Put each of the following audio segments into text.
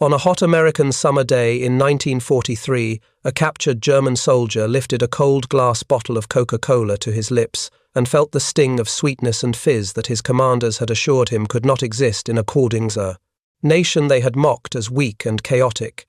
On a hot American summer day in 1943, a captured German soldier lifted a cold glass bottle of Coca-Cola to his lips and felt the sting of sweetness and fizz that his commanders had assured him could not exist in a Kordinger nation they had mocked as weak and chaotic.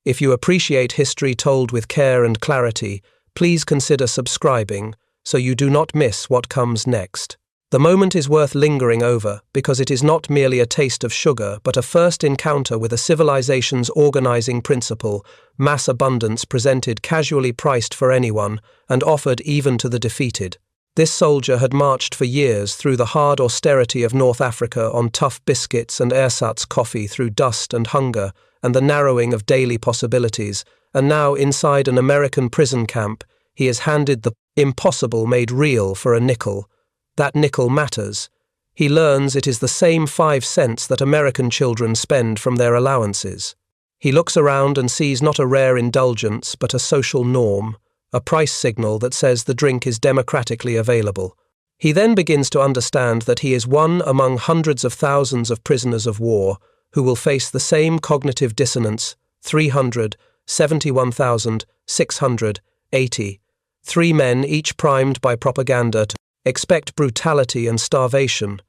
If you appreciate history told with care and clarity, please consider subscribing so you do not miss what comes next. The moment is worth lingering over because it is not merely a taste of sugar but a first encounter with a civilization's organizing principle, mass abundance presented casually priced for anyone and offered even to the defeated. This soldier had marched for years through the hard austerity of North Africa on tough biscuits and ersatz coffee through dust and hunger and the narrowing of daily possibilities, and now inside an American prison camp, he is handed the impossible made real for a nickel. That nickel matters. He learns it is the same 5 cents that American children spend from their allowances. He looks around and sees not a rare indulgence but a social norm, a price signal that says the drink is democratically available. He then begins to understand that he is one among hundreds of thousands of prisoners of war who will face the same cognitive dissonance, 371,680, 3 men each primed by propaganda to expect brutality and starvation,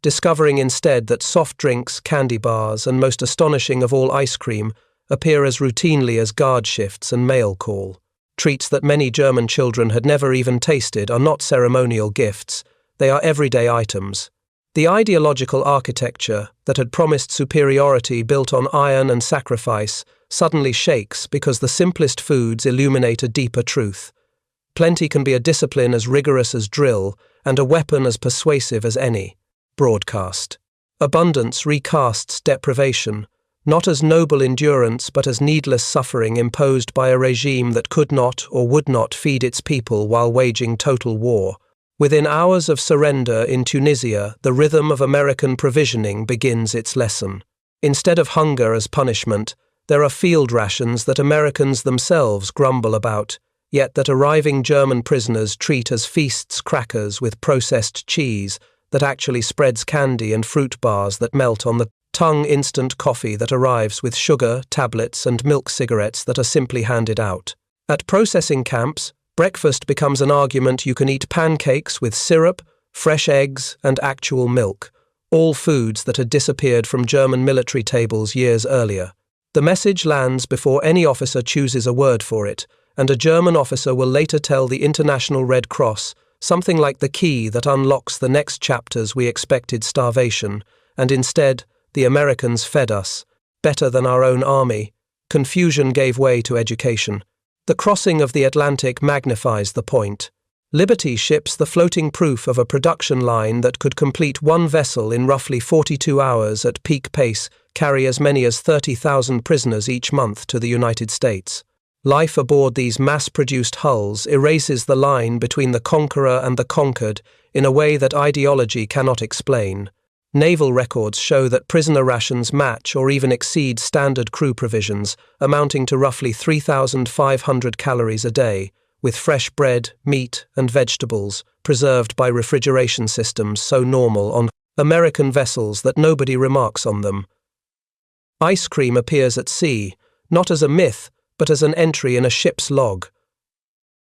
discovering instead that soft drinks, candy bars, and most astonishing of all ice cream appear as routinely as guard shifts and mail call. Treats that many German children had never even tasted are not ceremonial gifts, they are everyday items. The ideological architecture that had promised superiority built on iron and sacrifice suddenly shakes because the simplest foods illuminate a deeper truth. Plenty can be a discipline as rigorous as drill and a weapon as persuasive as any. Broadcast. Abundance recasts deprivation, not as noble endurance but as needless suffering imposed by a regime that could not or would not feed its people while waging total war. Within hours of surrender in Tunisia, the rhythm of American provisioning begins its lesson. Instead of hunger as punishment, there are field rations that Americans themselves grumble about, yet that arriving German prisoners treat as feasts crackers with processed cheese that actually spreads candy and fruit bars that melt on the tongue, instant coffee that arrives with sugar, tablets, and milk cigarettes that are simply handed out. At processing camps, breakfast becomes an argument you can eat pancakes with syrup, fresh eggs, and actual milk, all foods that had disappeared from German military tables years earlier. The message lands before any officer chooses a word for it, and a German officer will later tell the International Red Cross something like the key that unlocks the next chapters we expected starvation, and instead, the Americans fed us, better than our own army. Confusion gave way to education. The crossing of the Atlantic magnifies the point. Liberty ships the floating proof of a production line that could complete one vessel in roughly 42 hours at peak pace, carry as many as 30,000 prisoners each month to the United States. Life aboard these mass-produced hulls erases the line between the conqueror and the conquered in a way that ideology cannot explain. Naval records show that prisoner rations match or even exceed standard crew provisions, amounting to roughly 3,500 calories a day, with fresh bread, meat, and vegetables preserved by refrigeration systems so normal on American vessels that nobody remarks on them. Ice cream appears at sea, not as a myth, but as an entry in a ship's log.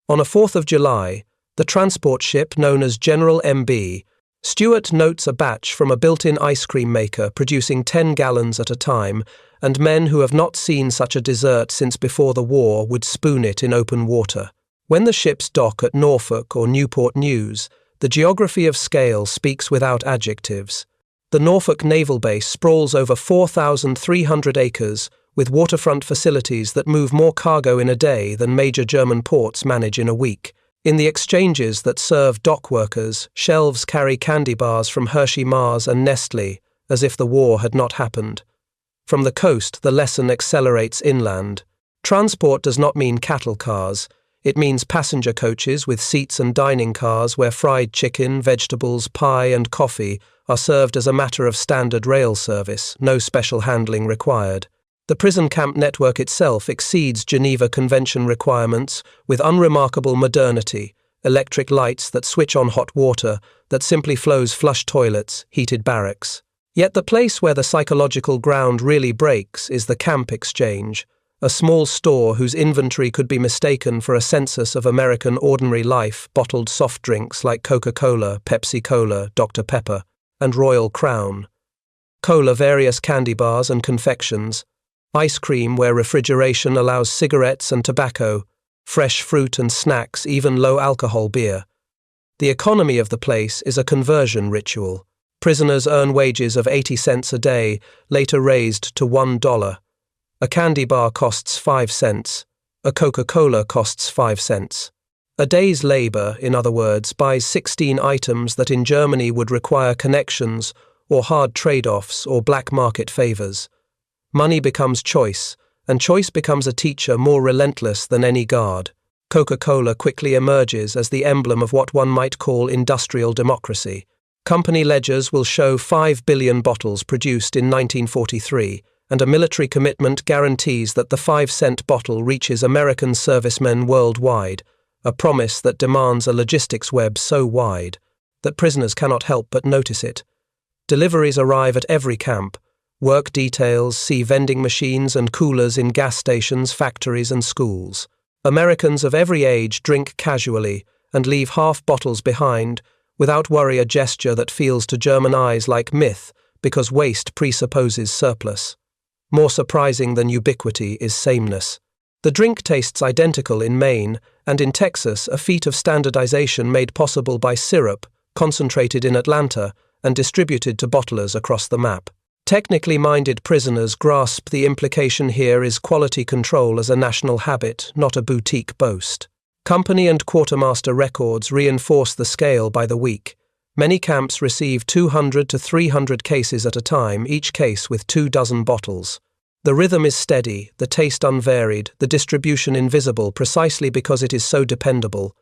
On a 4th of July, the transport ship known as General MB, Stewart notes a batch from a built-in ice cream maker producing 10 gallons at a time, and men who have not seen such a dessert since before the war would spoon it in open water. When the ships dock at Norfolk or Newport News, the geography of scale speaks without adjectives. The Norfolk Naval Base sprawls over 4,300 acres, with waterfront facilities that move more cargo in a day than major German ports manage in a week. In the exchanges that serve dock workers, shelves carry candy bars from Hershey Mars and Nestle, as if the war had not happened. From the coast, the lesson accelerates inland. Transport does not mean cattle cars. It means passenger coaches with seats and dining cars where fried chicken, vegetables, pie, and coffee are served as a matter of standard rail service, no special handling required. The prison camp network itself exceeds Geneva Convention requirements with unremarkable modernity, electric lights that switch on hot water that simply flows flush toilets, heated barracks. Yet the place where the psychological ground really breaks is the camp exchange, a small store whose inventory could be mistaken for a census of American ordinary life, bottled soft drinks like Coca-Cola, Pepsi-Cola, Dr. Pepper, and Royal Crown. Cola, various candy bars and confections, ice cream where refrigeration allows cigarettes and tobacco, fresh fruit and snacks, even low-alcohol beer. The economy of the place is a conversion ritual. Prisoners earn wages of 80 cents a day, later raised to $1. A candy bar costs 5 cents. A Coca-Cola costs 5 cents. A day's labor, in other words, buys 16 items that in Germany would require connections or hard trade-offs or black market favors. Money becomes choice, and choice becomes a teacher more relentless than any guard. Coca-Cola quickly emerges as the emblem of what one might call industrial democracy. Company ledgers will show 5 billion bottles produced in 1943, and a military commitment guarantees that the 5-cent bottle reaches American servicemen worldwide, a promise that demands a logistics web so wide that prisoners cannot help but notice it. Deliveries arrive at every camp. Work details see vending machines and coolers in gas stations, factories, and schools. Americans of every age drink casually and leave half bottles behind, without worry, a gesture that feels to German eyes like myth because waste presupposes surplus. More surprising than ubiquity is sameness. The drink tastes identical in Maine, and in Texas a feat of standardization made possible by syrup, concentrated in Atlanta, and distributed to bottlers across the map. Technically minded prisoners grasp the implication here is quality control as a national habit, not a boutique boast. Company and quartermaster records reinforce the scale by the week. Many camps receive 200 to 300 cases at a time, each case with 24 bottles. The rhythm is steady, the taste unvaried, the distribution invisible precisely because it is so dependable.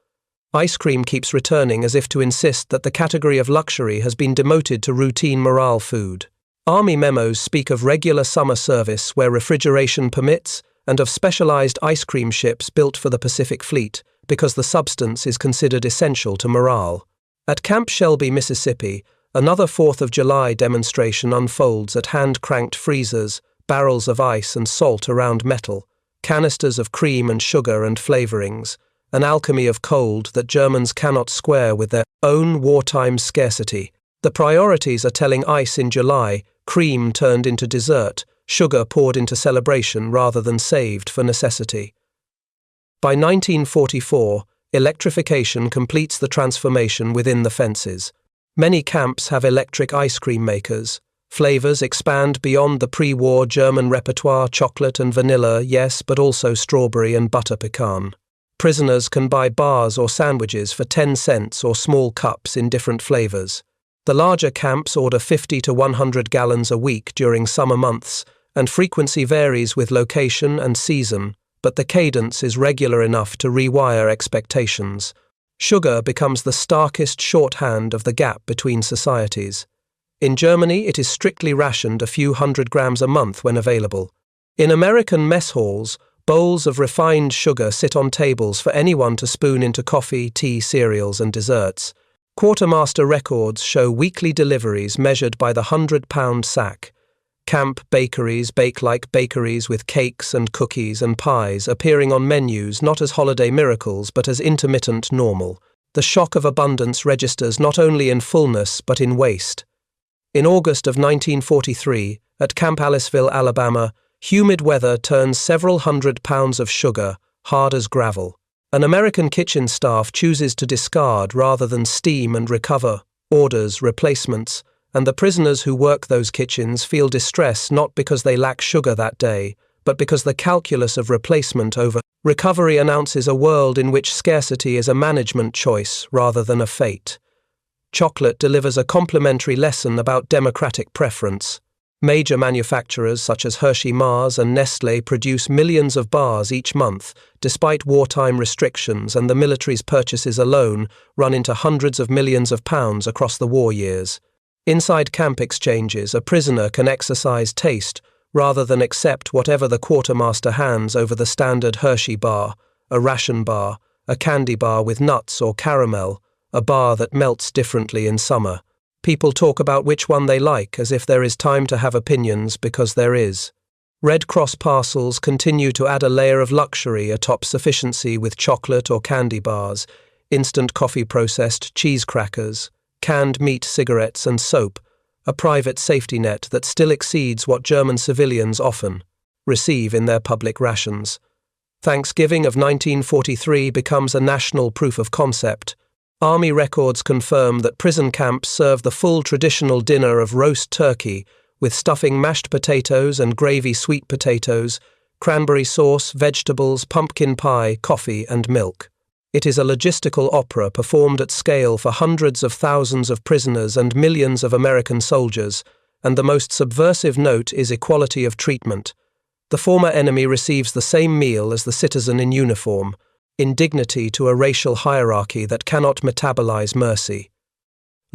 Ice cream keeps returning as if to insist that the category of luxury has been demoted to routine morale food. Army memos speak of regular summer service where refrigeration permits and of specialized ice cream ships built for the Pacific Fleet because the substance is considered essential to morale. At Camp Shelby, Mississippi, another 4th of July demonstration unfolds at hand-cranked freezers, barrels of ice and salt around metal, canisters of cream and sugar and flavorings, an alchemy of cold that Germans cannot square with their own wartime scarcity. The priorities are telling: ice in July, cream turned into dessert, sugar poured into celebration rather than saved for necessity. By 1944, electrification completes the transformation within the fences. Many camps have electric ice cream makers. Flavors expand beyond the pre-war German repertoire: chocolate and vanilla, yes, but also strawberry and butter pecan. Prisoners can buy bars or sandwiches for 10 cents or small cups in different flavors. The larger camps order 50 to 100 gallons a week during summer months, and frequency varies with location and season, but the cadence is regular enough to rewire expectations. Sugar becomes the starkest shorthand of the gap between societies. In Germany, it is strictly rationed a few hundred grams a month when available. In American mess halls, bowls of refined sugar sit on tables for anyone to spoon into coffee, tea, cereals, and desserts. Quartermaster records show weekly deliveries measured by the 100-pound sack. Camp bakeries bake like bakeries with cakes and cookies and pies appearing on menus not as holiday miracles but as intermittent normal. The shock of abundance registers not only in fullness but in waste. In August of 1943, at Camp Aliceville, Alabama, humid weather turns several hundred pounds of sugar hard as gravel. An American kitchen staff chooses to discard rather than steam and recover, orders replacements, and the prisoners who work those kitchens feel distress not because they lack sugar that day, but because the calculus of replacement over recovery announces a world in which scarcity is a management choice rather than a fate. Chocolate delivers a complimentary lesson about democratic preference. Major manufacturers such as Hershey, Mars, and Nestlé produce millions of bars each month, despite wartime restrictions, and the military's purchases alone run into hundreds of millions of pounds across the war years. Inside camp exchanges, a prisoner can exercise taste rather than accept whatever the quartermaster hands over the standard Hershey bar, a ration bar, a candy bar with nuts or caramel, a bar that melts differently in summer. People talk about which one they like as if there is time to have opinions, because there is. Red Cross parcels continue to add a layer of luxury atop sufficiency with chocolate or candy bars, instant coffee, processed cheese crackers, canned meat, cigarettes and soap, a private safety net that still exceeds what German civilians often receive in their public rations. Thanksgiving of 1943 becomes a national proof of concept. Army records confirm that prison camps serve the full traditional dinner of roast turkey with stuffing, mashed potatoes and gravy, sweet potatoes, cranberry sauce, vegetables, pumpkin pie, coffee and milk. It is a logistical opera performed at scale for hundreds of thousands of prisoners and millions of American soldiers, and the most subversive note is equality of treatment. The former enemy receives the same meal as the citizen in uniform, indignity to a racial hierarchy that cannot metabolize mercy.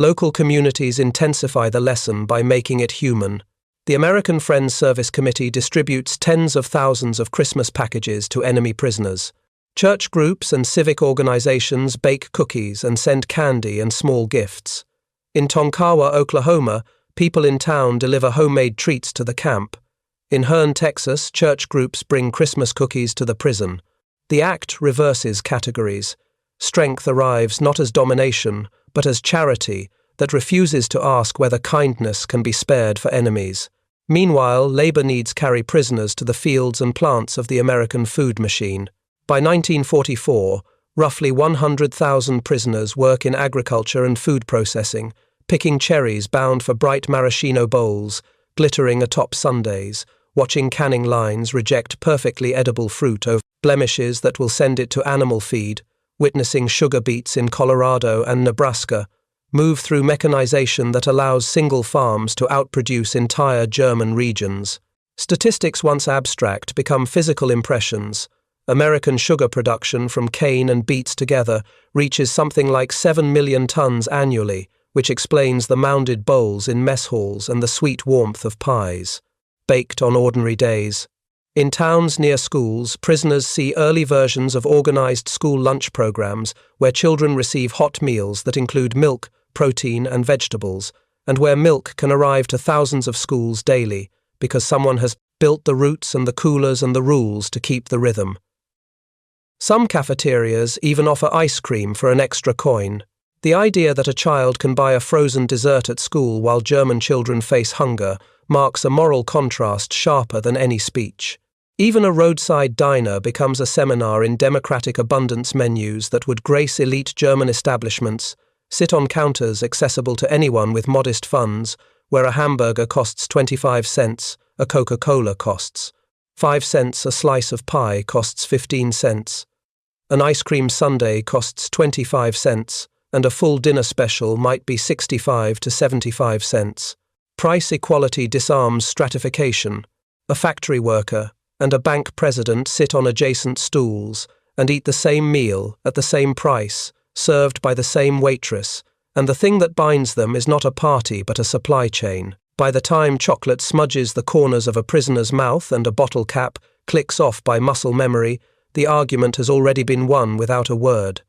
Local communities intensify the lesson by making it human. The American Friends Service Committee distributes tens of thousands of Christmas packages to enemy prisoners. Church groups and civic organizations bake cookies and send candy and small gifts. In Tonkawa, Oklahoma, people in town deliver homemade treats to the camp. In Hearne, Texas, church groups bring Christmas cookies to the prison. The act reverses categories. Strength arrives not as domination, but as charity that refuses to ask whether kindness can be spared for enemies. Meanwhile, labor needs carry prisoners to the fields and plants of the American food machine. By 1944, roughly 100,000 prisoners work in agriculture and food processing, picking cherries bound for bright maraschino bowls, glittering atop sundaes, watching canning lines reject perfectly edible fruit over blemishes that will send it to animal feed, witnessing sugar beets in Colorado and Nebraska move through mechanization that allows single farms to outproduce entire German regions. Statistics once abstract become physical impressions. American sugar production from cane and beets together reaches something like 7 million tons annually, which explains the mounded bowls in mess halls and the sweet warmth of pies, baked on ordinary days. In towns near schools, prisoners see early versions of organized school lunch programs where children receive hot meals that include milk, protein, and vegetables, and where milk can arrive to thousands of schools daily because someone has built the routes and the coolers and the rules to keep the rhythm. Some cafeterias even offer ice cream for an extra coin. The idea that a child can buy a frozen dessert at school while German children face hunger marks a moral contrast sharper than any speech. Even a roadside diner becomes a seminar in democratic abundance. Menus that would grace elite German establishments sit on counters accessible to anyone with modest funds, where a hamburger costs 25 cents, a Coca-Cola costs 5 cents, a slice of pie costs 15 cents, an ice cream sundae costs 25 cents, and a full dinner special might be 65 to 75 cents. Price equality disarms stratification. A factory worker and a bank president sit on adjacent stools and eat the same meal at the same price, served by the same waitress, and the thing that binds them is not a party but a supply chain. By the time chocolate smudges the corners of a prisoner's mouth and a bottle cap clicks off by muscle memory, the argument has already been won without a word.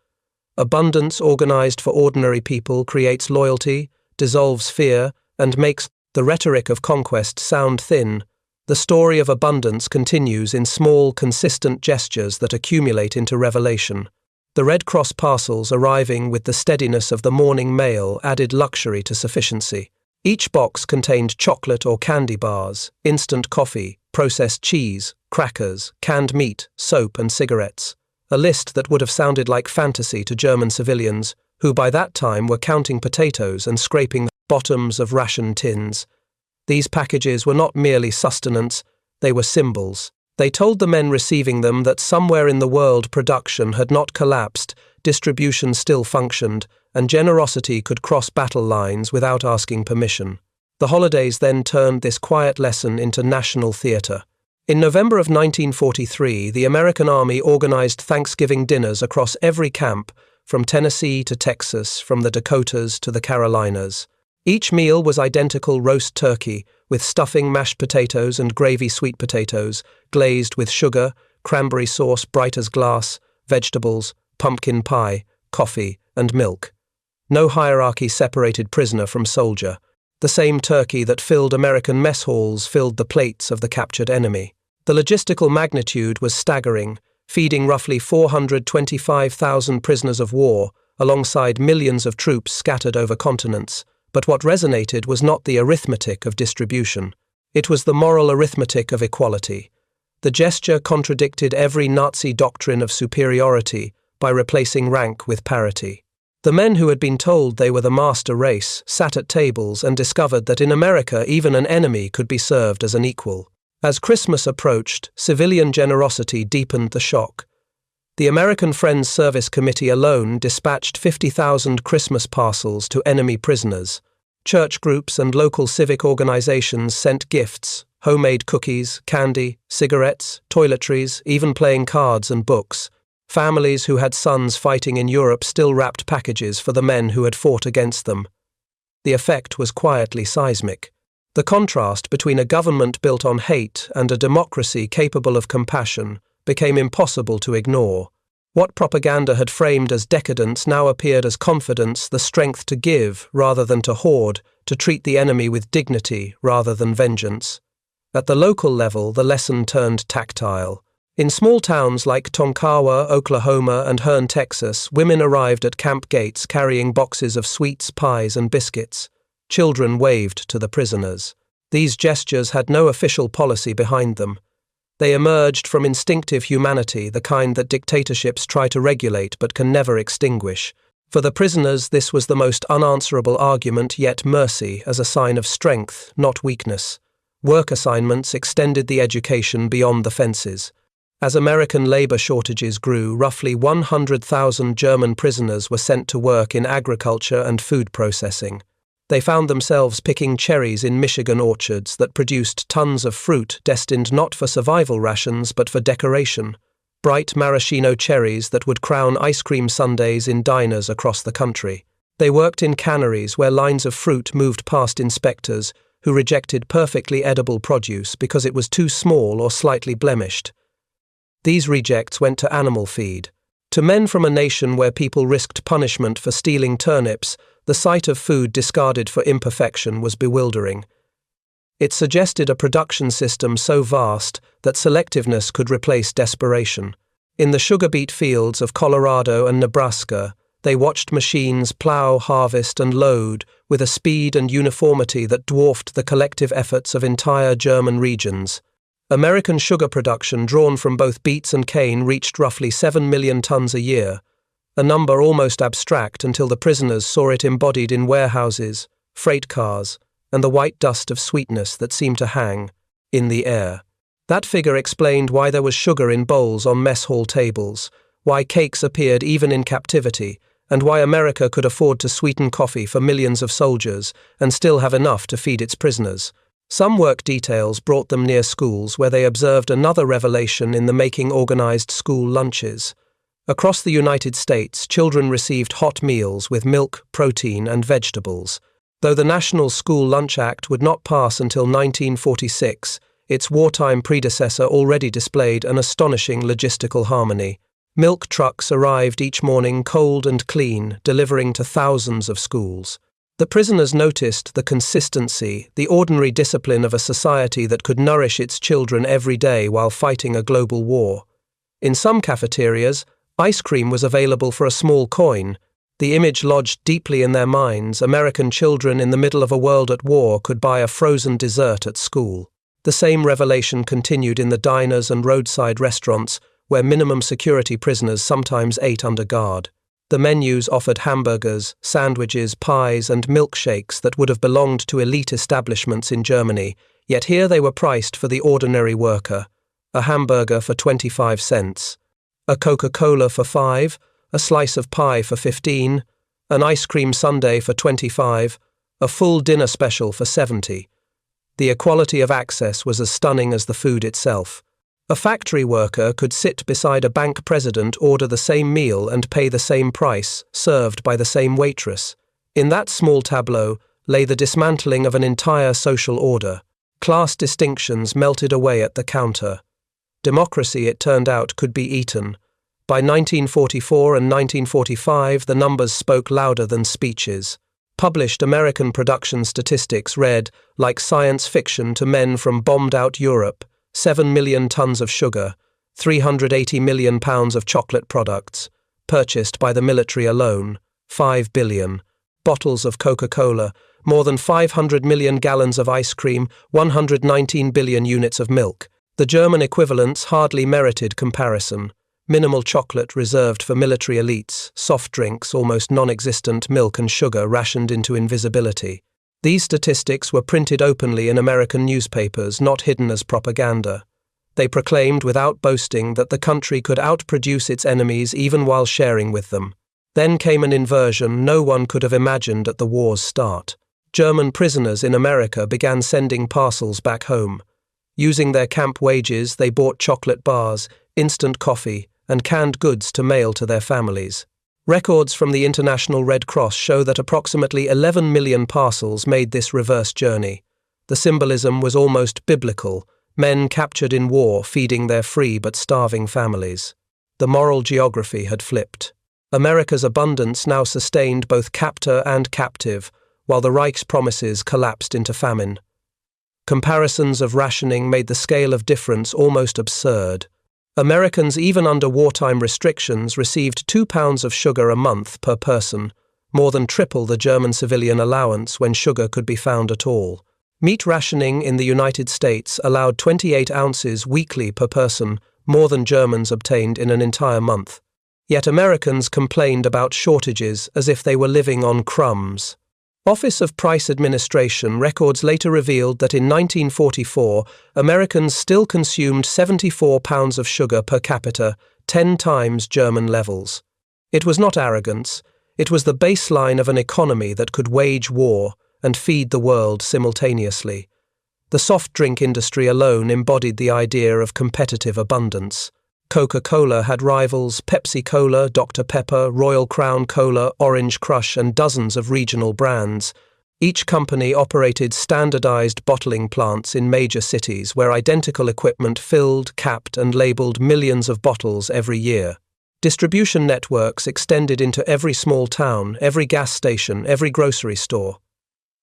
Abundance organized for ordinary people creates loyalty, dissolves fear, and makes the rhetoric of conquest sound thin. The story of abundance continues in small, consistent gestures that accumulate into revelation. The Red Cross parcels arriving with the steadiness of the morning mail added luxury to sufficiency. Each box contained chocolate or candy bars, instant coffee, processed cheese, crackers, canned meat, soap and cigarettes. A list that would have sounded like fantasy to German civilians, who by that time were counting potatoes and scraping the bottoms of ration tins. These packages were not merely sustenance, they were symbols. They told the men receiving them that somewhere in the world production had not collapsed, distribution still functioned, and generosity could cross battle lines without asking permission. The holidays then turned this quiet lesson into national theatre. In November of 1943, the American Army organized Thanksgiving dinners across every camp, from Tennessee to Texas, from the Dakotas to the Carolinas. Each meal was identical roast turkey, with stuffing, mashed potatoes and gravy, sweet potatoes, glazed with sugar, cranberry sauce bright as glass, vegetables, pumpkin pie, coffee, and milk. No hierarchy separated prisoner from soldier. The same turkey that filled American mess halls filled the plates of the captured enemy. The logistical magnitude was staggering, feeding roughly 425,000 prisoners of war, alongside millions of troops scattered over continents. But what resonated was not the arithmetic of distribution. It was the moral arithmetic of equality. The gesture contradicted every Nazi doctrine of superiority by replacing rank with parity. The men who had been told they were the master race sat at tables and discovered that in America even an enemy could be served as an equal. As Christmas approached, civilian generosity deepened the shock. The American Friends Service Committee alone dispatched 50,000 Christmas parcels to enemy prisoners. Church groups and local civic organizations sent gifts, homemade cookies, candy, cigarettes, toiletries, even playing cards and books. Families who had sons fighting in Europe still wrapped packages for the men who had fought against them. The effect was quietly seismic. The contrast between a government built on hate and a democracy capable of compassion became impossible to ignore. What propaganda had framed as decadence now appeared as confidence, the strength to give rather than to hoard, to treat the enemy with dignity rather than vengeance. At the local level, the lesson turned tactile. In small towns like Tonkawa, Oklahoma, and Hearne, Texas, women arrived at camp gates carrying boxes of sweets, pies, and biscuits. Children waved to the prisoners. These gestures had no official policy behind them. They emerged from instinctive humanity, the kind that dictatorships try to regulate but can never extinguish. For the prisoners, this was the most unanswerable argument, yet mercy as a sign of strength, not weakness. Work assignments extended the education beyond the fences. As American labor shortages grew, roughly 100,000 German prisoners were sent to work in agriculture and food processing. They found themselves picking cherries in Michigan orchards that produced tons of fruit destined not for survival rations but for decoration. Bright maraschino cherries that would crown ice cream sundaes in diners across the country. They worked in canneries where lines of fruit moved past inspectors who rejected perfectly edible produce because it was too small or slightly blemished. These rejects went to animal feed. To men from a nation where people risked punishment for stealing turnips, the sight of food discarded for imperfection was bewildering. It suggested a production system so vast that selectiveness could replace desperation. In the sugar beet fields of Colorado and Nebraska, they watched machines plow, harvest, and load with a speed and uniformity that dwarfed the collective efforts of entire German regions. American sugar production drawn from both beets and cane reached roughly 7 million tons a year, a number almost abstract until the prisoners saw it embodied in warehouses, freight cars, and the white dust of sweetness that seemed to hang in the air. That figure explained why there was sugar in bowls on mess hall tables, why cakes appeared even in captivity, and why America could afford to sweeten coffee for millions of soldiers and still have enough to feed its prisoners. Some work details brought them near schools where they observed another revelation in the making organized school lunches. Across the United States, children received hot meals with milk, protein, and vegetables. Though the National School Lunch Act would not pass until 1946, its wartime predecessor already displayed an astonishing logistical harmony. Milk trucks arrived each morning cold and clean, delivering to thousands of schools. The prisoners noticed the consistency, the ordinary discipline of a society that could nourish its children every day while fighting a global war. In some cafeterias, ice cream was available for a small coin. The image lodged deeply in their minds. American children in the middle of a world at war could buy a frozen dessert at school. The same revelation continued in the diners and roadside restaurants where minimum security prisoners sometimes ate under guard. The menus offered hamburgers, sandwiches, pies, and milkshakes that would have belonged to elite establishments in Germany, yet here they were priced for the ordinary worker. A hamburger for 25 cents, a Coca-Cola for 5, a slice of pie for 15, an ice cream sundae for 25, a full dinner special for 70. The equality of access was as stunning as the food itself. A factory worker could sit beside a bank president, order the same meal and pay the same price, served by the same waitress. In that small tableau lay the dismantling of an entire social order. Class distinctions melted away at the counter. Democracy, it turned out, could be eaten. By 1944 and 1945, the numbers spoke louder than speeches. Published American production statistics read, like science fiction to men from bombed-out Europe, 7 million tons of sugar, 380 million pounds of chocolate products, purchased by the military alone, 5 billion, bottles of Coca-Cola, more than 500 million gallons of ice cream, 119 billion units of milk. The German equivalents hardly merited comparison. Minimal chocolate reserved for military elites, soft drinks, almost non-existent milk and sugar rationed into invisibility. These statistics were printed openly in American newspapers, not hidden as propaganda. They proclaimed without boasting that the country could outproduce its enemies even while sharing with them. Then came an inversion no one could have imagined at the war's start. German prisoners in America began sending parcels back home. Using their camp wages, they bought chocolate bars, instant coffee, and canned goods to mail to their families. Records from the International Red Cross show that approximately 11 million parcels made this reverse journey. The symbolism was almost biblical, men captured in war feeding their free but starving families. The moral geography had flipped. America's abundance now sustained both captor and captive, while the Reich's promises collapsed into famine. Comparisons of rationing made the scale of difference almost absurd. Americans, even under wartime restrictions, received 2 pounds of sugar a month per person, more than triple the German civilian allowance when sugar could be found at all. Meat rationing in the United States allowed 28 ounces weekly per person, more than Germans obtained in an entire month. Yet Americans complained about shortages as if they were living on crumbs. Office of Price Administration records later revealed that in 1944, Americans still consumed 74 pounds of sugar per capita, 10 times German levels. It was not arrogance, it was the baseline of an economy that could wage war and feed the world simultaneously. The soft drink industry alone embodied the idea of competitive abundance. Coca-Cola had rivals Pepsi-Cola, Dr. Pepper, Royal Crown Cola, Orange Crush, and dozens of regional brands. Each company operated standardized bottling plants in major cities where identical equipment filled, capped, and labeled millions of bottles every year. Distribution networks extended into every small town, every gas station, every grocery store.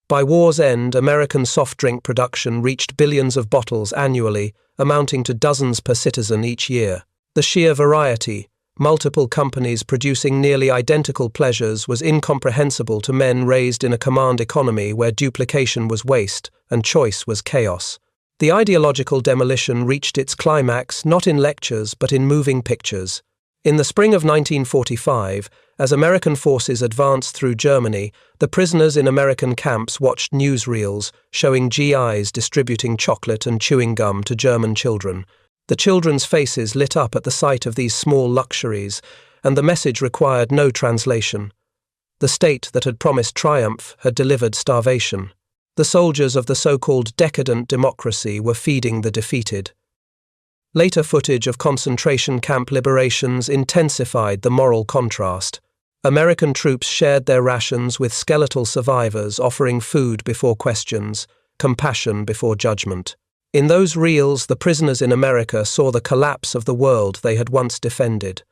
By war's end, American soft drink production reached billions of bottles annually, amounting to dozens per citizen each year. The sheer variety, multiple companies producing nearly identical pleasures, was incomprehensible to men raised in a command economy where duplication was waste and choice was chaos. The ideological demolition reached its climax not in lectures but in moving pictures. In the spring of 1945, as American forces advanced through Germany, the prisoners in American camps watched newsreels showing GIs distributing chocolate and chewing gum to German children. The children's faces lit up at the sight of these small luxuries, and the message required no translation. The state that had promised triumph had delivered starvation. The soldiers of the so-called decadent democracy were feeding the defeated. Later footage of concentration camp liberations intensified the moral contrast. American troops shared their rations with skeletal survivors, offering food before questions, compassion before judgment. In those reels, the prisoners in America saw the collapse of the world they had once defended.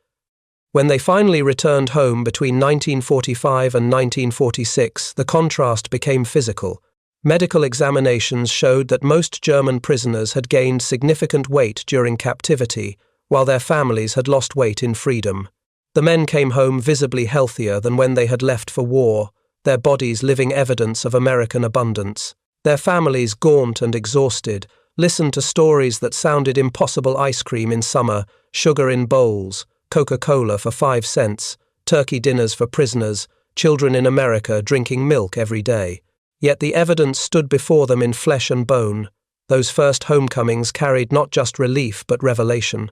When they finally returned home between 1945 and 1946, the contrast became physical. Medical examinations showed that most German prisoners had gained significant weight during captivity, while their families had lost weight in freedom. The men came home visibly healthier than when they had left for war, their bodies living evidence of American abundance. Their families, gaunt and exhausted, listened to stories that sounded impossible: ice cream in summer, sugar in bowls, Coca-Cola for 5 cents, turkey dinners for prisoners, children in America drinking milk every day. Yet the evidence stood before them in flesh and bone. Those first homecomings carried not just relief but revelation.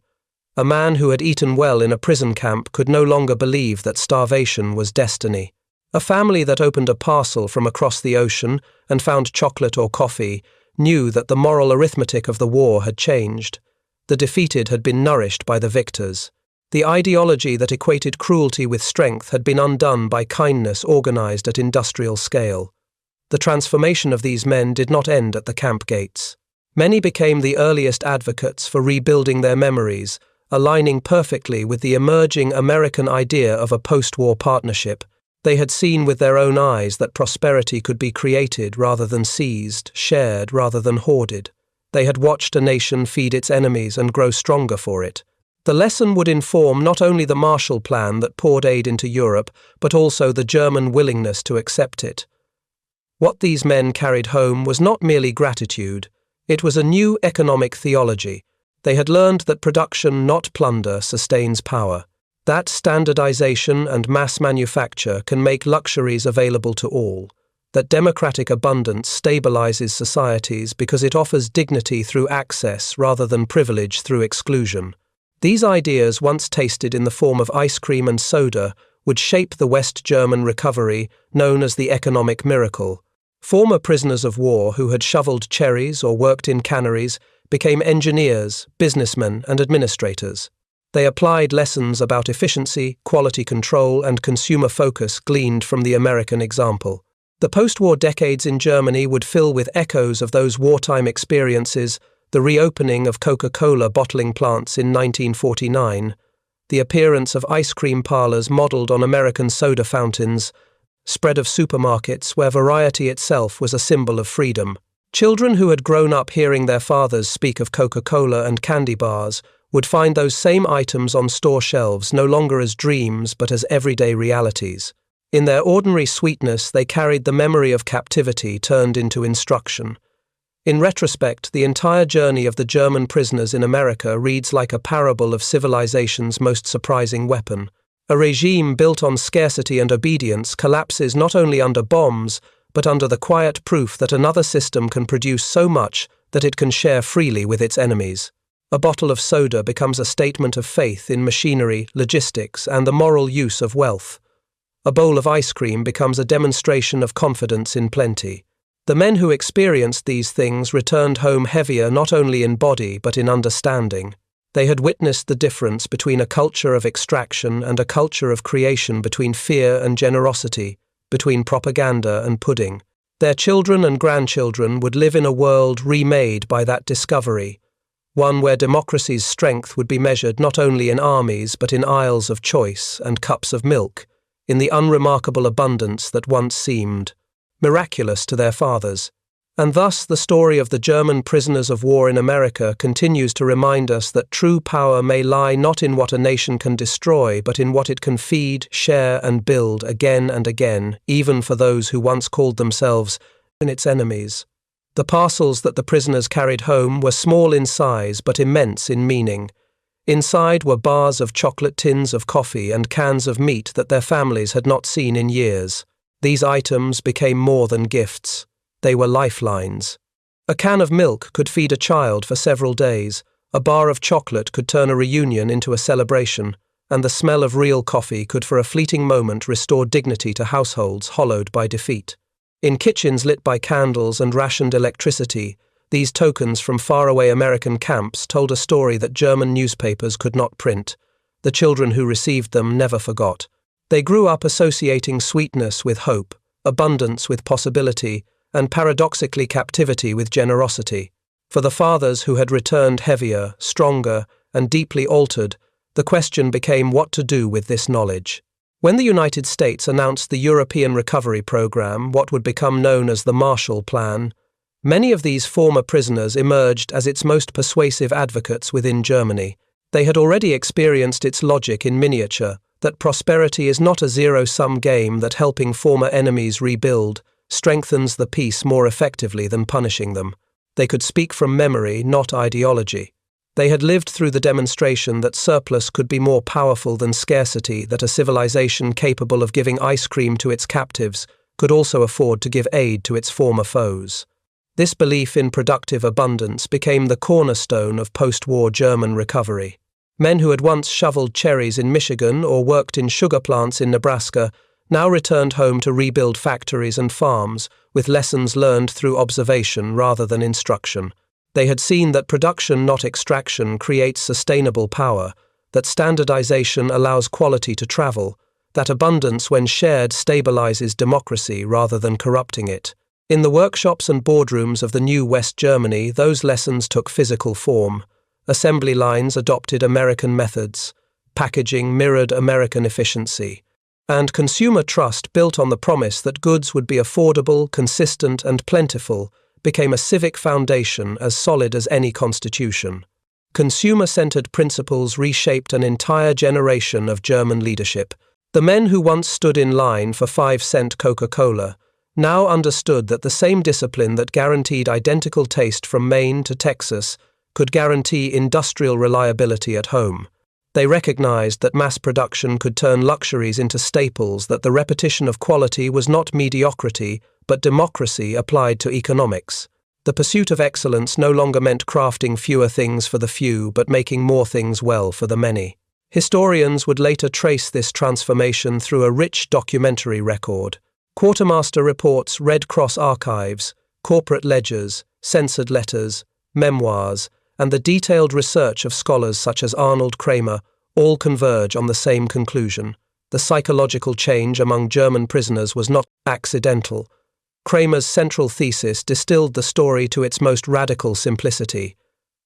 A man who had eaten well in a prison camp could no longer believe that starvation was destiny. A family that opened a parcel from across the ocean and found chocolate or coffee knew that the moral arithmetic of the war had changed. The defeated had been nourished by the victors. The ideology that equated cruelty with strength had been undone by kindness organized at industrial scale. The transformation of these men did not end at the camp gates. Many became the earliest advocates for rebuilding their memories, aligning perfectly with the emerging American idea of a post-war partnership. They had seen with their own eyes that prosperity could be created rather than seized, shared rather than hoarded. They had watched a nation feed its enemies and grow stronger for it. The lesson would inform not only the Marshall Plan that poured aid into Europe, but also the German willingness to accept it. What these men carried home was not merely gratitude, it was a new economic theology. They had learned that production, not plunder, sustains power. That standardization and mass manufacture can make luxuries available to all. That democratic abundance stabilizes societies because it offers dignity through access rather than privilege through exclusion. These ideas, once tasted in the form of ice cream and soda, would shape the West German recovery, known as the economic miracle. Former prisoners of war who had shoveled cherries or worked in canneries became engineers, businessmen, and administrators. They applied lessons about efficiency, quality control, and consumer focus gleaned from the American example. The post-war decades in Germany would fill with echoes of those wartime experiences: the reopening of Coca-Cola bottling plants in 1949, the appearance of ice cream parlors modeled on American soda fountains, spread of supermarkets where variety itself was a symbol of freedom. Children who had grown up hearing their fathers speak of Coca-Cola and candy bars would find those same items on store shelves no longer as dreams but as everyday realities. In their ordinary sweetness, they carried the memory of captivity turned into instruction. In retrospect, the entire journey of the German prisoners in America reads like a parable of civilization's most surprising weapon. A regime built on scarcity and obedience collapses not only under bombs, but under the quiet proof that another system can produce so much that it can share freely with its enemies. A bottle of soda becomes a statement of faith in machinery, logistics, and the moral use of wealth. A bowl of ice cream becomes a demonstration of confidence in plenty. The men who experienced these things returned home heavier not only in body but in understanding. They had witnessed the difference between a culture of extraction and a culture of creation, between fear and generosity, between propaganda and pudding. Their children and grandchildren would live in a world remade by that discovery, one where democracy's strength would be measured not only in armies but in aisles of choice and cups of milk, in the unremarkable abundance that once seemed miraculous to their fathers. And thus the story of the German prisoners of war in America continues to remind us that true power may lie not in what a nation can destroy, but in what it can feed, share, and build again and again, even for those who once called themselves its enemies. The parcels that the prisoners carried home were small in size but immense in meaning. Inside were bars of chocolate, tins of coffee, and cans of meat that their families had not seen in years. These items became more than gifts. They were lifelines. A can of milk could feed a child for several days, a bar of chocolate could turn a reunion into a celebration, and the smell of real coffee could for a fleeting moment restore dignity to households hollowed by defeat. In kitchens lit by candles and rationed electricity, these tokens from faraway American camps told a story that German newspapers could not print. The children who received them never forgot. They grew up associating sweetness with hope, abundance with possibility, and paradoxically captivity with generosity. For the fathers who had returned heavier, stronger, and deeply altered, the question became what to do with this knowledge. When the United States announced the European Recovery Program, what would become known as the Marshall Plan, many of these former prisoners emerged as its most persuasive advocates within Germany. They had already experienced its logic in miniature, that prosperity is not a zero-sum game, that helping former enemies rebuild strengthens the peace more effectively than punishing them. They could speak from memory, not ideology. They had lived through the demonstration that surplus could be more powerful than scarcity, that a civilization capable of giving ice cream to its captives could also afford to give aid to its former foes. This belief in productive abundance became the cornerstone of post-war German recovery. Men who had once shoveled cherries in Michigan or worked in sugar plants in Nebraska now returned home to rebuild factories and farms, with lessons learned through observation rather than instruction. They had seen that production, not extraction, creates sustainable power, that standardization allows quality to travel, that abundance, when shared, stabilizes democracy rather than corrupting it. In the workshops and boardrooms of the new West Germany, those lessons took physical form. Assembly lines adopted American methods. Packaging mirrored American efficiency. And consumer trust, built on the promise that goods would be affordable, consistent, and plentiful, became a civic foundation as solid as any constitution. Consumer-centered principles reshaped an entire generation of German leadership. The men who once stood in line for 5-cent Coca-Cola now understood that the same discipline that guaranteed identical taste from Maine to Texas could guarantee industrial reliability at home. They recognized that mass production could turn luxuries into staples, that the repetition of quality was not mediocrity, but democracy applied to economics. The pursuit of excellence no longer meant crafting fewer things for the few, but making more things well for the many. Historians would later trace this transformation through a rich documentary record. Quartermaster reports, Red Cross archives, corporate ledgers, censored letters, memoirs, and the detailed research of scholars such as Arnold Kramer all converge on the same conclusion. The psychological change among German prisoners was not accidental. Kramer's central thesis distilled the story to its most radical simplicity.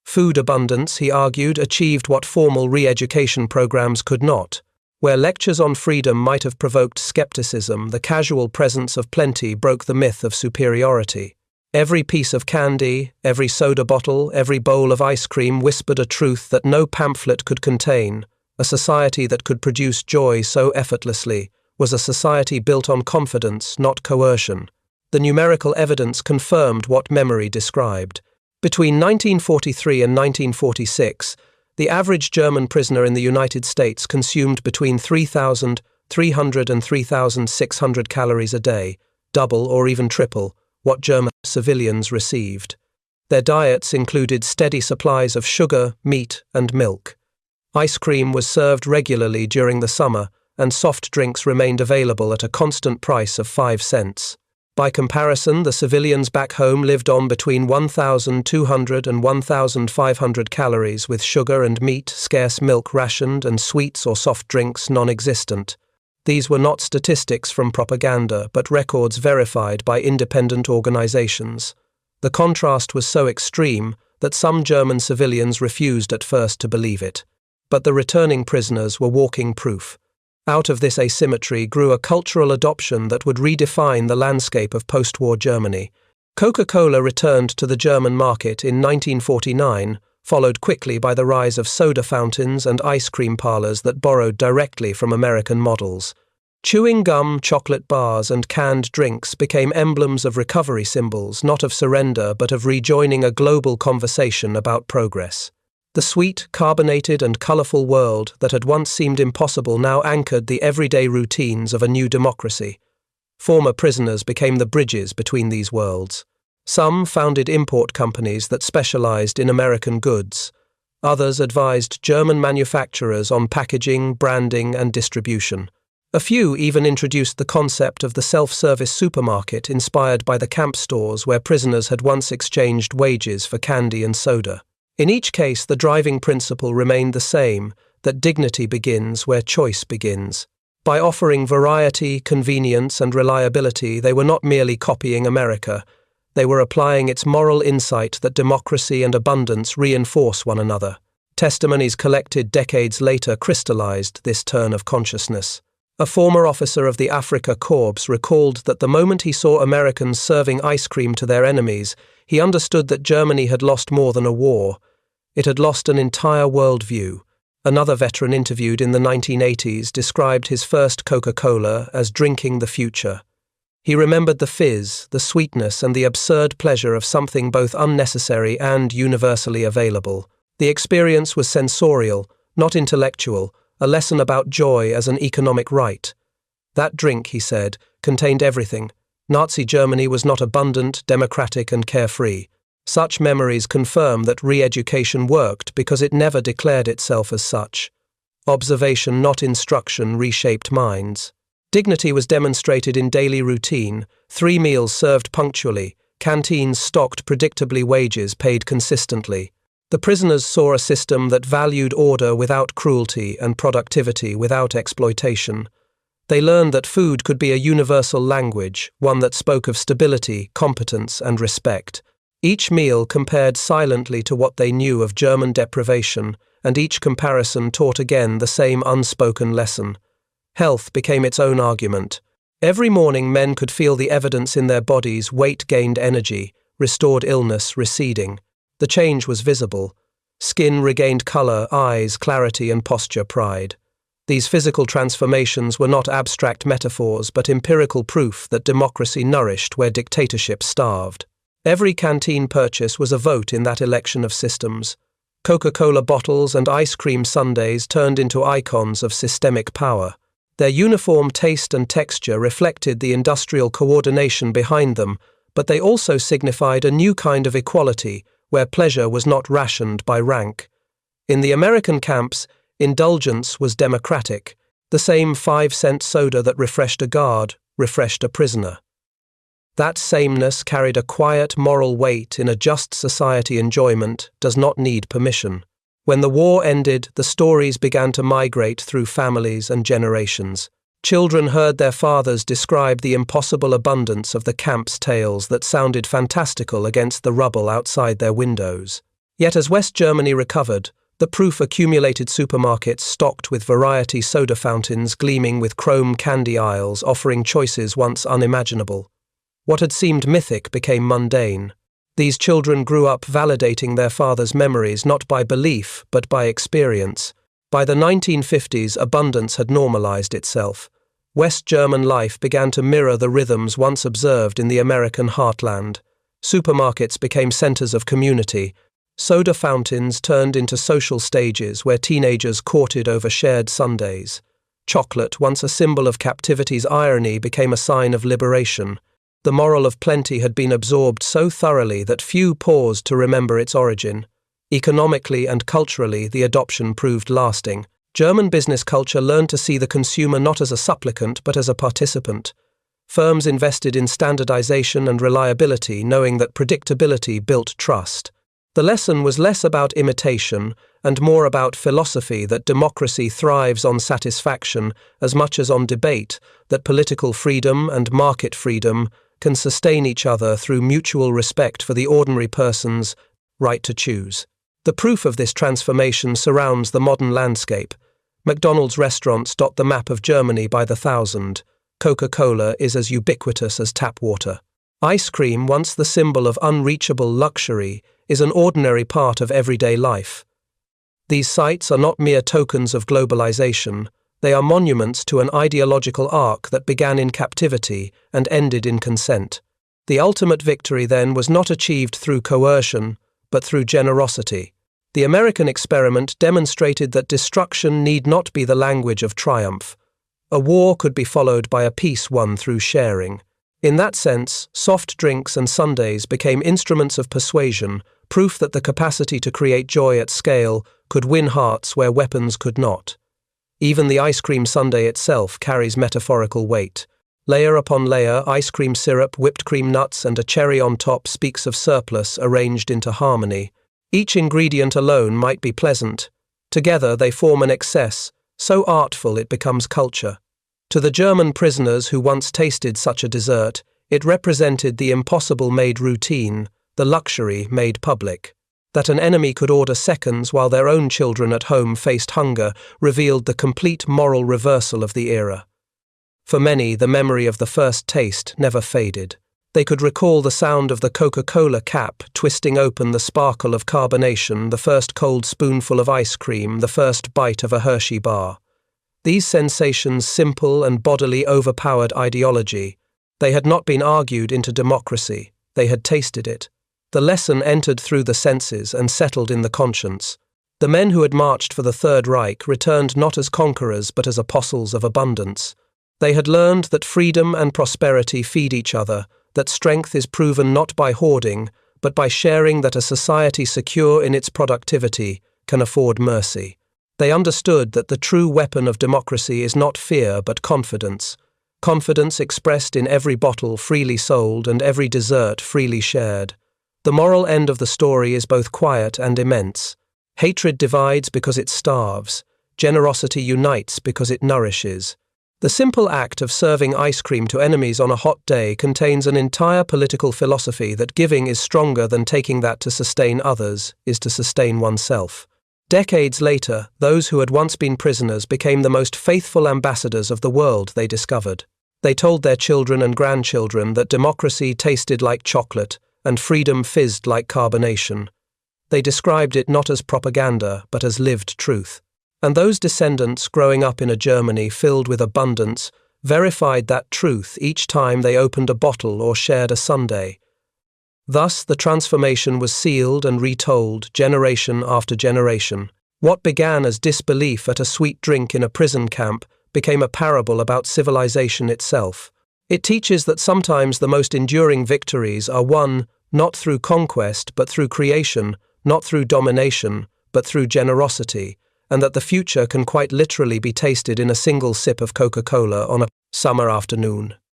Food abundance, he argued, achieved what formal re-education programs could not. Where lectures on freedom might have provoked skepticism, the casual presence of plenty broke the myth of superiority. Every piece of candy, every soda bottle, every bowl of ice cream whispered a truth that no pamphlet could contain. A society that could produce joy so effortlessly was a society built on confidence, not coercion. The numerical evidence confirmed what memory described. Between 1943 and 1946, the average German prisoner in the United States consumed between 3,300 and 3,600 calories a day, double or even triple what German civilians received. Their diets included steady supplies of sugar, meat, and milk. Ice cream was served regularly during the summer, and soft drinks remained available at a constant price of 5 cents. By comparison, the civilians back home lived on between 1,200 and 1,500 calories, with sugar and meat, scarce milk rationed, and sweets or soft drinks non-existent. These were not statistics from propaganda, but records verified by independent organizations. The contrast was so extreme that some German civilians refused at first to believe it. But the returning prisoners were walking proof. Out of this asymmetry grew a cultural adoption that would redefine the landscape of post-war Germany. Coca-Cola returned to the German market in 1949, followed quickly by the rise of soda fountains and ice cream parlors that borrowed directly from American models. Chewing gum, chocolate bars, and canned drinks became emblems of recovery symbols, not of surrender but of rejoining a global conversation about progress. The sweet, carbonated, and colorful world that had once seemed impossible now anchored the everyday routines of a new democracy. Former prisoners became the bridges between these worlds. Some founded import companies that specialized in American goods. Others advised German manufacturers on packaging, branding, and distribution. A few even introduced the concept of the self-service supermarket inspired by the camp stores where prisoners had once exchanged wages for candy and soda. In each case, the driving principle remained the same, that dignity begins where choice begins. By offering variety, convenience, and reliability, they were not merely copying America. They were applying its moral insight that democracy and abundance reinforce one another. Testimonies collected decades later crystallized this turn of consciousness. A former officer of the Afrika Korps recalled that the moment he saw Americans serving ice cream to their enemies, he understood that Germany had lost more than a war. It had lost an entire worldview. Another veteran interviewed in the 1980s described his first Coca-Cola as drinking the future. He remembered the fizz, the sweetness, and the absurd pleasure of something both unnecessary and universally available. The experience was sensorial, not intellectual, a lesson about joy as an economic right. That drink, he said, contained everything. Nazi Germany was not abundant, democratic, and carefree. Such memories confirm that re-education worked because it never declared itself as such. Observation, not instruction, reshaped minds. Dignity was demonstrated in daily routine, 3 meals served punctually, canteens stocked predictably, wages paid consistently. The prisoners saw a system that valued order without cruelty and productivity without exploitation. They learned that food could be a universal language, one that spoke of stability, competence, and respect. Each meal compared silently to what they knew of German deprivation, and each comparison taught again the same unspoken lesson. Health became its own argument. Every morning men could feel the evidence in their bodies: weight gained energy, restored illness receding. The change was visible. Skin regained color, eyes clarity, and posture pride. These physical transformations were not abstract metaphors but empirical proof that democracy nourished where dictatorship starved. Every canteen purchase was a vote in that election of systems. Coca-Cola bottles and ice cream sundaes turned into icons of systemic power. Their uniform taste and texture reflected the industrial coordination behind them, but they also signified a new kind of equality, where pleasure was not rationed by rank. In the American camps, indulgence was democratic. The same 5-cent soda that refreshed a guard refreshed a prisoner. That sameness carried a quiet moral weight. In a just society, enjoyment does not need permission. When the war ended, the stories began to migrate through families and generations. Children heard their fathers describe the impossible abundance of the camp's tales that sounded fantastical against the rubble outside their windows. Yet as West Germany recovered, the proof accumulated: supermarkets stocked with variety, soda fountains gleaming with chrome, candy aisles offering choices once unimaginable. What had seemed mythic became mundane. These children grew up validating their fathers' memories not by belief but by experience. By the 1950s, abundance had normalized itself. West German life began to mirror the rhythms once observed in the American heartland. Supermarkets became centers of community. Soda fountains turned into social stages where teenagers courted over shared sundaes. Chocolate, once a symbol of captivity's irony, became a sign of liberation. The moral of plenty had been absorbed so thoroughly that few paused to remember its origin. Economically and culturally, the adoption proved lasting. German business culture learned to see the consumer not as a supplicant but as a participant. Firms invested in standardization and reliability, knowing that predictability built trust. The lesson was less about imitation and more about philosophy: that democracy thrives on satisfaction as much as on debate, that political freedom and market freedom can sustain each other through mutual respect for the ordinary person's right to choose. The proof of this transformation surrounds the modern landscape. McDonald's restaurants dot the map of Germany by the thousand. Coca-Cola is as ubiquitous as tap water. Ice cream, once the symbol of unreachable luxury, is an ordinary part of everyday life. These sites are not mere tokens of globalization. They are monuments to an ideological arc that began in captivity and ended in consent. The ultimate victory, then, was not achieved through coercion, but through generosity. The American experiment demonstrated that destruction need not be the language of triumph. A war could be followed by a peace won through sharing. In that sense, soft drinks and sundaes became instruments of persuasion, proof that the capacity to create joy at scale could win hearts where weapons could not. Even the ice cream sundae itself carries metaphorical weight. Layer upon layer, ice cream syrup, whipped cream nuts, and a cherry on top speaks of surplus arranged into harmony. Each ingredient alone might be pleasant. Together they form an excess, so artful it becomes culture. To the German prisoners who once tasted such a dessert, it represented the impossible made routine, the luxury made public. That an enemy could order seconds while their own children at home faced hunger revealed the complete moral reversal of the era. For many, the memory of the first taste never faded. They could recall the sound of the Coca-Cola cap twisting open, the sparkle of carbonation, the first cold spoonful of ice cream, the first bite of a Hershey bar. These sensations, simple and bodily, overpowered ideology. They had not been argued into democracy. They had tasted it. The lesson entered through the senses and settled in the conscience. The men who had marched for the Third Reich returned not as conquerors but as apostles of abundance. They had learned that freedom and prosperity feed each other, that strength is proven not by hoarding, but by sharing, that a society secure in its productivity can afford mercy. They understood that the true weapon of democracy is not fear but confidence. Confidence expressed in every bottle freely sold and every dessert freely shared. The moral end of the story is both quiet and immense. Hatred divides because it starves. Generosity unites because it nourishes. The simple act of serving ice cream to enemies on a hot day contains an entire political philosophy that giving is stronger than taking that to sustain others is to sustain oneself. Decades later, those who had once been prisoners became the most faithful ambassadors of the world they discovered. They told their children and grandchildren that democracy tasted like chocolate and freedom fizzed like carbonation. They described it not as propaganda, but as lived truth. And those descendants growing up in a Germany filled with abundance verified that truth each time they opened a bottle or shared a sundae. Thus, the transformation was sealed and retold generation after generation. What began as disbelief at a sweet drink in a prison camp became a parable about civilization itself. It teaches that sometimes the most enduring victories are won not through conquest but through creation, not through domination but through generosity, and that the future can quite literally be tasted in a single sip of Coca-Cola on a summer afternoon.